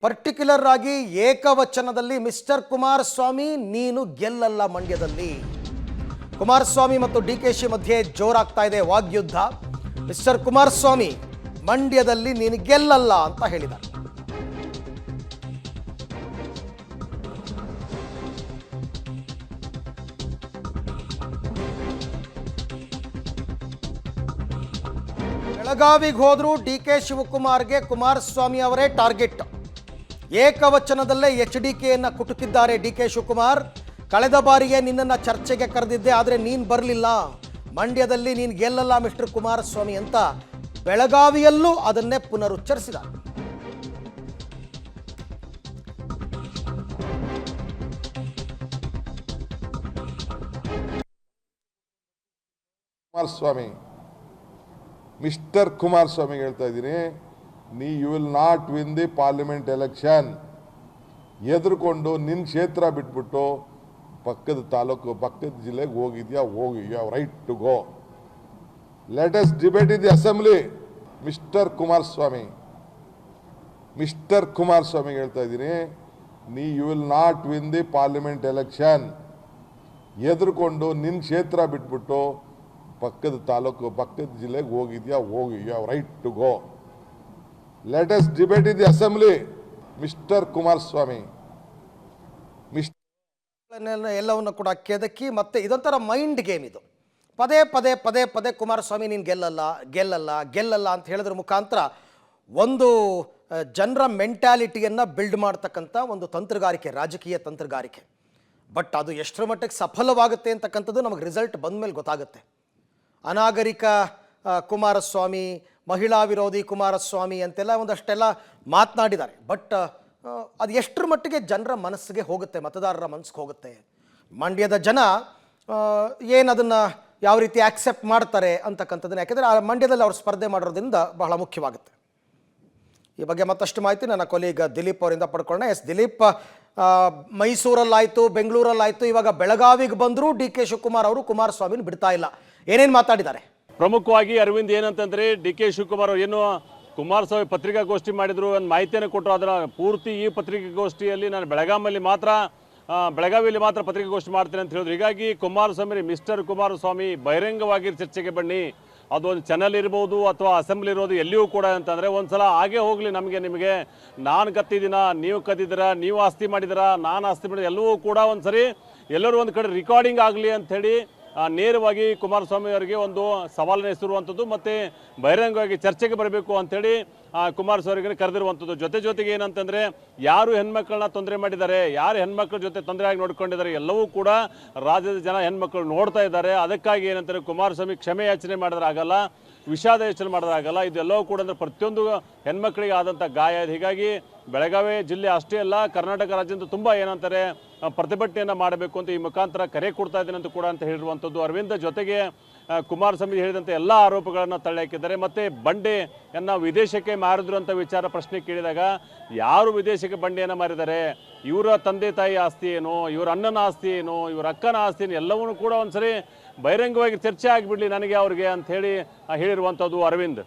Particular ಆಗಿ ಏಕವಚನದಲ್ಲಿ mister Kumaraswamy ನೀನು ಗೆಲ್ಲಲ್ಲ ಮಂಡ್ಯದಲ್ಲಿ. ಕುಮಾರಸ್ವಾಮಿ ಮತ್ತು ಡಿಕೆಶಿ ಮಧ್ಯೆ ಜೋರಾಗ್ತಾ ಇದೆ ವಾಗ್ಯುದ್ಧ. ಮಿಸ್ಟರ್ ಕುಮಾರಸ್ವಾಮಿ ಮಂಡ್ಯದಲ್ಲಿ ನೀನು ಗೆಲ್ಲಲ್ಲ ಅಂತ ಹೇಳಿದ್ದಾರೆ. ಬೆಳಗಾವಿಗೆ ಹೋದ್ರು ಡಿಕೆ ಶಿವಕುಮಾರ್ಗೆ ಕುಮಾರಸ್ವಾಮಿ ಅವರೇ ಟಾರ್ಗೆಟ್. ಏಕವಚನದಲ್ಲೇ HDKಯನ್ನ ಕುಟುಕಿದ್ದಾರೆ ಡಿಕೆ ಶಿವಕುಮಾರ್. ಕಳೆದ ಬಾರಿಗೆ ನಿನ್ನನ್ನು ಚರ್ಚೆಗೆ ಕರೆದಿದ್ದೆ, ಆದರೆ ನೀನು ಬರಲಿಲ್ಲ, ಮಂಡ್ಯದಲ್ಲಿ ನೀನು ಗೆಲ್ಲಲ್ಲ ಮಿಸ್ಟರ್ ಕುಮಾರಸ್ವಾಮಿ ಅಂತ ಬೆಳಗಾವಿಯಲ್ಲೂ ಅದನ್ನೇ ಪುನರುಚ್ಚರಿಸಿದ. ಕುಮಾರಸ್ವಾಮಿ ಮಿಸ್ಟರ್ ಕುಮಾರಸ್ವಾಮಿ ಹೇಳ್ತಾ ಇದ್ದೀನಿ, you will not win the parliament election. ಎದುರುಕೊಂಡು ನಿನ್ನ ಕ್ಷೇತ್ರ ಬಿಟ್ಬಿಟ್ಟು ಪಕ್ಕದ ತಾಲೂಕು ಪಕ್ಕದ ಜಿಲ್ಲೆಗೆ ಹೋಗಿದ್ಯಾ, ಹೋಗಿ, you have right to go. Let us debate in the assembly. Mister Kumaraswamy ಹೇಳ್ತಾ ಇದ್ದೀನಿ, you will not win the parliament election. ಎದುರುಕೊಂಡು ನಿನ್ನ ಕ್ಷೇತ್ರ ಬಿಟ್ಬಿಟ್ಟು ಪಕ್ಕದ ತಾಲೂಕು ಪಕ್ಕದ ಜಿಲ್ಲೆಗೆ ಹೋಗಿದ್ಯಾ, ಹೋಗಿ, you have right to go. Let us debate in the assembly. Mister Kumaraswamy ಎಲ್ಲವನ್ನು ಕೂಡ ಕೆದಕಿ ಮತ್ತೆ ಇದೊಂಥರ ಮೈಂಡ್ ಗೇಮ್ ಇದು. ಪದೇ ಪದೇ ಪದೇ ಪದೇ ಕುಮಾರಸ್ವಾಮಿ ನೀನು ಗೆಲ್ಲಲ್ಲ ಗೆಲ್ಲಲ್ಲ ಗೆಲ್ಲಲ್ಲ ಅಂತ ಹೇಳಿದ್ರ ಮುಖಾಂತರ ಒಂದು ಜನರ ಮೆಂಟ್ಯಾಲಿಟಿಯನ್ನು ಬಿಲ್ಡ್ ಮಾಡ್ತಕ್ಕಂಥ ಒಂದು ತಂತ್ರಗಾರಿಕೆ, ರಾಜಕೀಯ ತಂತ್ರಗಾರಿಕೆ. ಬಟ್ ಅದು ಎಷ್ಟರ ಮಟ್ಟಿಗೆ ಸಫಲವಾಗುತ್ತೆ ಅಂತಕ್ಕಂಥದ್ದು ನಮಗೆ ರಿಸಲ್ಟ್ ಬಂದ ಮೇಲೆ ಗೊತ್ತಾಗುತ್ತೆ. ಅನಾಗರಿಕ ಕುಮಾರಸ್ವಾಮಿ, ಮಹಿಳಾ ವಿರೋಧಿ ಕುಮಾರಸ್ವಾಮಿ ಅಂತೆಲ್ಲ ಒಂದಷ್ಟೆಲ್ಲ ಮಾತನಾಡಿದ್ದಾರೆ. ಬಟ್ ಅದು ಎಷ್ಟರ ಮಟ್ಟಿಗೆ ಜನರ ಮನಸ್ಸಿಗೆ ಹೋಗುತ್ತೆ, ಮತದಾರರ ಮನಸ್ಸಿಗೆ ಹೋಗುತ್ತೆ, ಮಂಡ್ಯದ ಜನ ಏನದನ್ನು ಯಾವ ರೀತಿ ಆಕ್ಸೆಪ್ಟ್ ಮಾಡ್ತಾರೆ ಅಂತಕ್ಕಂಥದ್ದನ್ನು, ಯಾಕೆಂದರೆ ಆ ಮಂಡ್ಯದಲ್ಲಿ ಅವರು ಸ್ಪರ್ಧೆ ಮಾಡೋದ್ರಿಂದ ಬಹಳ ಮುಖ್ಯವಾಗುತ್ತೆ. ಈ ಬಗ್ಗೆ ಮತ್ತಷ್ಟು ಮಾಹಿತಿ ನನ್ನ ಕೊಲೀಗ್ ದಿಲೀಪ್ ಅವರಿಂದ ಪಡ್ಕೊಳ್ಳೋಣ. ಎಸ್ ದಿಲೀಪ್, ಮೈಸೂರಲ್ಲಾಯಿತು, ಬೆಂಗಳೂರಲ್ಲಾಯಿತು, ಇವಾಗ ಬೆಳಗಾವಿಗೆ ಬಂದರೂ ಡಿಕೆ ಶಿವಕುಮಾರ್ ಅವರು ಕುಮಾರಸ್ವಾಮಿನ ಬಿಡ್ತಾ ಇಲ್ಲ. ಏನೇನು ಮಾತಾಡಿದ್ದಾರೆ? ಪ್ರಮುಖವಾಗಿ ಅರವಿಂದ್ ಏನಂತಂದ್ರೆ, ಡಿಕೆ ಶಿವಕುಮಾರ್ ಅವರು ಏನು ಕುಮಾರಸ್ವಾಮಿ ಪತ್ರಿಕಾಗೋಷ್ಠಿ ಮಾಡಿದ್ರು, ಒಂದು ಮಾಹಿತಿಯನ್ನು ಕೊಟ್ಟರು. ಅದರ ಪೂರ್ತಿ ಈ ಪತ್ರಿಕಾಗೋಷ್ಠಿಯಲ್ಲಿ ನಾನು ಬೆಳಗಾವಿಯಲ್ಲಿ ಮಾತ್ರ ಪತ್ರಿಕಾಗೋಷ್ಠಿ ಮಾಡ್ತೇನೆ ಅಂತ ಹೇಳಿದ್ರು. ಹೀಗಾಗಿ ಕುಮಾರಸ್ವಾಮಿ, ಮಿಸ್ಟರ್ ಕುಮಾರಸ್ವಾಮಿ ಬಹಿರಂಗವಾಗಿ ಚರ್ಚೆಗೆ ಬನ್ನಿ, ಅದು ಒಂದು ಚಾನಲ್ ಇರ್ಬೋದು ಅಥವಾ ಅಸೆಂಬ್ಲಿ ಇರ್ಬೋದು, ಎಲ್ಲಿಯೂ ಕೂಡ ಅಂತಂದರೆ ಒಂದ್ಸಲ ಹಾಗೆ ಹೋಗಲಿ, ನಿಮಗೆ ನಾನು ಕತ್ತಿದ್ದೀನ, ನೀವು ಕದ್ದಿದ್ದೀರಾ, ನೀವು ಆಸ್ತಿ ಮಾಡಿದ್ದೀರಾ, ನಾನು ಆಸ್ತಿ ಮಾಡಿದ, ಎಲ್ಲವೂ ಕೂಡ ಒಂದ್ಸರಿ ಎಲ್ಲರೂ ಒಂದು ಕಡೆ ರೆಕಾರ್ಡಿಂಗ್ ಆಗಲಿ ಅಂಥೇಳಿ ನೇರವಾಗಿ ಕುಮಾರಸ್ವಾಮಿ ಅವರಿಗೆ ಒಂದು ಸವಾಲನ್ನು ಹೆಸರುವಂಥದ್ದು, ಮತ್ತು ಬಹಿರಂಗವಾಗಿ ಚರ್ಚೆಗೆ ಬರಬೇಕು ಅಂಥೇಳಿ ಕುಮಾರಸ್ವಾಮಿಗೆ ಕರೆದಿರುವಂಥದ್ದು. ಜೊತೆಗೆ ಏನಂತಂದರೆ, ಯಾರು ಹೆಣ್ಮಕ್ಳನ್ನ ತೊಂದರೆ ಮಾಡಿದ್ದಾರೆ, ಯಾರು ಹೆಣ್ಮಕ್ಳ ಜೊತೆ ತೊಂದರೆಯಾಗಿ ನೋಡ್ಕೊಂಡಿದ್ದಾರೆ, ಎಲ್ಲವೂ ಕೂಡ ರಾಜ್ಯದ ಜನ ಹೆಣ್ಮಕ್ಳು ನೋಡ್ತಾ ಇದ್ದಾರೆ. ಅದಕ್ಕಾಗಿ ಏನಂತಾರೆ, ಕುಮಾರಸ್ವಾಮಿ ಕ್ಷಮೆ ಯಾಚನೆ ಮಾಡಿದ್ರಾಗಲ್ಲ, ವಿಷಾದ ಯೋಚನೆ ಮಾಡೋದಾಗಲ್ಲ. ಇದೆಲ್ಲವೂ ಕೂಡ ಅಂದರೆ ಪ್ರತಿಯೊಂದು ಹೆಣ್ಮಕ್ಳಿಗೆ ಆದಂಥ ಗಾಯ. ಹೀಗಾಗಿ ಬೆಳಗಾವಿ ಜಿಲ್ಲೆ ಅಷ್ಟೇ ಅಲ್ಲ, ಕರ್ನಾಟಕ ರಾಜ್ಯದ ತುಂಬ ಏನಂತಾರೆ ಪ್ರತಿಭಟನೆಯನ್ನು ಮಾಡಬೇಕು ಅಂತ ಈ ಮುಖಾಂತರ ಕರೆ ಕೊಡ್ತಾ ಇದ್ದೇನೆ ಅಂತ ಕೂಡ ಅಂತ ಹೇಳಿರುವಂಥದ್ದು. ಅರವಿಂದ್, ಜೊತೆಗೆ ಕುಮಾರಸ್ವಾಮಿ ಹೇಳಿದಂತೆ ಎಲ್ಲ ಆರೋಪಗಳನ್ನು ತಳ್ಳಿ ಹಾಕಿದ್ದಾರೆ. ಮತ್ತು ಬಂಡೆಯನ್ನು ವಿದೇಶಕ್ಕೆ ಮಾರಿದ್ರು ಅಂತ ವಿಚಾರ ಪ್ರಶ್ನೆ ಕೇಳಿದಾಗ, ಯಾರು ವಿದೇಶಕ್ಕೆ ಬಂಡೆಯನ್ನು ಮಾರಿದ್ದಾರೆ, ಇವರ ತಂದೆ ತಾಯಿ ಆಸ್ತಿ ಏನು, ಇವರ ಅಣ್ಣನ ಆಸ್ತಿ ಏನು, ಇವರ ಅಕ್ಕನ ಆಸ್ತಿ ಏನು, ಎಲ್ಲವನ್ನೂ ಕೂಡ ಒಂದ್ಸರಿ ಬಹಿರಂಗವಾಗಿ ಚರ್ಚೆ ಆಗಿಬಿಡಲಿ ನನಗೆ ಅವ್ರಿಗೆ ಅಂತ ಹೇಳಿರುವಂಥದ್ದು ಅರವಿಂದ್.